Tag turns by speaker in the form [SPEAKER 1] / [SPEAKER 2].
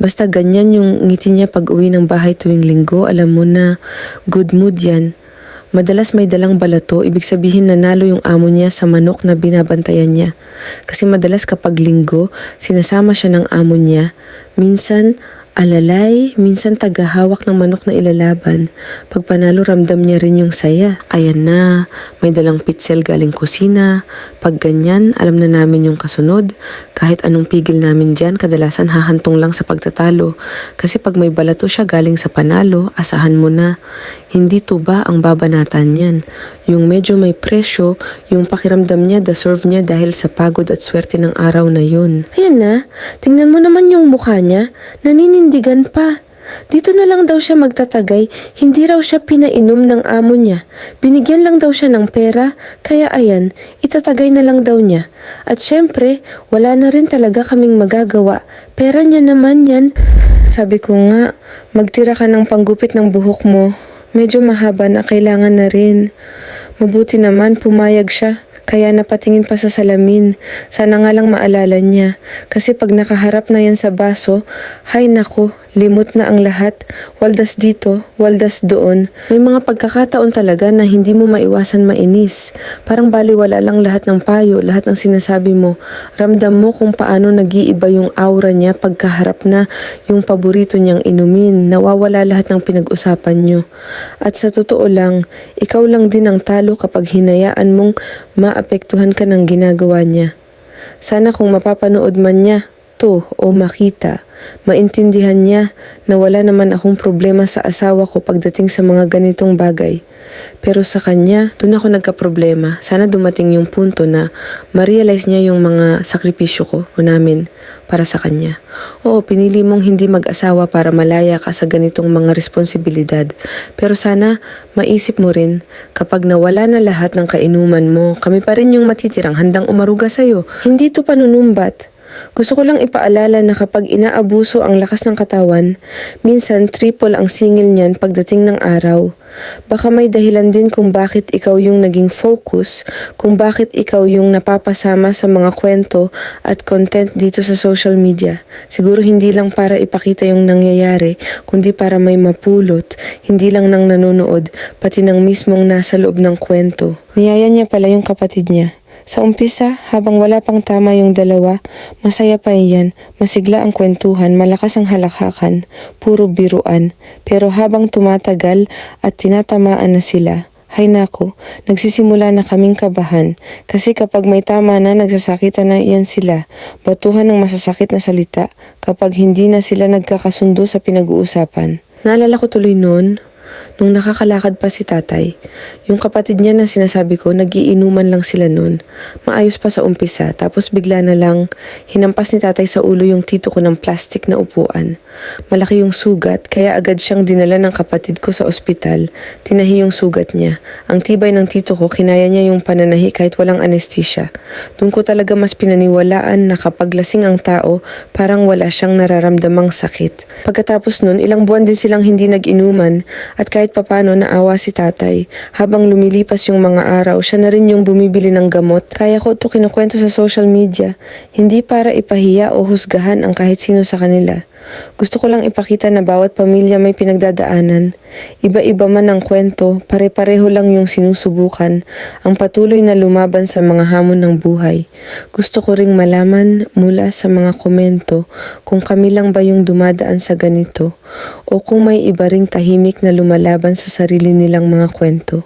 [SPEAKER 1] Basta ganyan yung ngiti niya pag uwi ng bahay tuwing linggo, alam mo na good mood yan. Madalas may dalang balato, ibig sabihin nanalo yung amo niya sa manok na binabantayan niya. Kasi madalas kapag linggo, sinasama siya ng amo niya. Minsan alalay, minsan tagahawak ng manok na ilalaban. Pag panalo, ramdam niya rin yung saya. Ayan na, may dalang pitsel galing kusina. Pag ganyan, alam na namin yung kasunod. Kahit anong pigil namin dyan, kadalasan hahantong lang sa pagtatalo. Kasi pag may balato siya galing sa panalo, asahan mo na. Hindi tuba ang babanatan yan. Yung medyo may presyo, yung pakiramdam niya, deserve niya dahil sa pagod at swerte ng araw na yun. Ayan na, tingnan mo naman yung mukha niya, naninindigan pa. Dito na lang daw siya magtatagay, hindi raw siya pinainom ng amo niya. Binigyan lang daw siya ng pera, kaya ayan, itatagay na lang daw niya. At syempre, wala na rin talaga kaming magagawa. Pera niya naman yan. Sabi ko nga, magtira ka ng panggupit ng buhok mo. Medyo mahaba na, kailangan na rin. Mabuti naman, pumayag siya. Kaya napatingin pa sa salamin. Sana nga lang maalala niya. Kasi pag nakaharap na yan sa baso, hay nako, limot na ang lahat. Waldas dito, waldas doon. May mga pagkakataon talaga na hindi mo maiwasan mainis. Parang baliwala lang lahat ng payo, lahat ng sinasabi mo. Ramdam mo kung paano nag-iiba yung aura niya pagkaharap na yung paborito niyang inumin. Nawawala lahat ng pinag-usapan niyo. At sa totoo lang, ikaw lang din ang talo kapag hinayaan mong maapektuhan ka ng ginagawa niya. Sana kung mapapanood man niya to o makita, maintindihan niya na wala naman akong problema sa asawa ko pagdating sa mga ganitong bagay. Pero sa kanya, doon ako nagka-problema. Sana dumating yung punto na ma-realize niya yung mga sakripisyo ko o namin para sa kanya. Oo, pinili mong hindi mag-asawa para malaya ka sa ganitong mga responsibilidad. Pero sana maisip mo rin, kapag nawala na lahat ng kainuman mo, kami pa rin yung matitirang handang umaruga sa'yo. Hindi to panunumbat. Gusto ko lang ipaalala na kapag inaabuso ang lakas ng katawan, minsan triple ang singil niyan pagdating ng araw. Baka may dahilan din kung bakit ikaw yung naging focus, kung bakit ikaw yung napapasama sa mga kwento at content dito sa social media. Siguro hindi lang para ipakita yung nangyayari, kundi para may mapulot, hindi lang ng nanonood, pati ng mismong nasa loob ng kwento. Niyaya niya pala yung kapatid niya. Sa umpisa, habang wala pang tama yung dalawa, masaya pa iyan, masigla ang kwentuhan, malakas ang halakhakan, puro biruan. Pero habang tumatagal at tinatamaan na sila, hay nako, nagsisimula na kaming kabahan. Kasi kapag may tama na, nagsasakitan na iyan sila. Batuhan ng masasakit na salita kapag hindi na sila nagkakasundo sa pinag-uusapan. Naalala ko tuloy noon, nung nakakalakad pa si tatay, yung kapatid niya na sinasabi ko, nagiinuman lang sila nun. Maayos pa sa umpisa, tapos bigla na lang hinampas ni tatay sa ulo yung tito ko ng plastic na upuan. Malaki yung sugat, kaya agad siyang dinala ng kapatid ko sa ospital. Tinahi yung sugat niya. Ang tibay ng tito ko, kinaya niya yung pananahi kahit walang anesthesia. Doon ko talaga mas pinaniwalaan na kapag lasing ang tao, parang wala siyang nararamdamang sakit. Pagkatapos nun, ilang buwan din silang hindi nag-inuman. At kahit papano naawa si tatay, habang lumilipas yung mga araw, siya na rin yung bumibili ng gamot. Kaya ko ito kinukwento sa social media, hindi para ipahiya o husgahan ang kahit sino sa kanila. Gusto ko lang ipakita na bawat pamilya may pinagdadaanan. Iba-iba man ang kwento, pare-pareho lang yung sinusubukan, ang patuloy na lumaban sa mga hamon ng buhay. Gusto ko ring malaman mula sa mga komento kung kami lang ba yung dumadaan sa ganito o kung may iba ring tahimik na lumalaban sa sarili nilang mga kwento.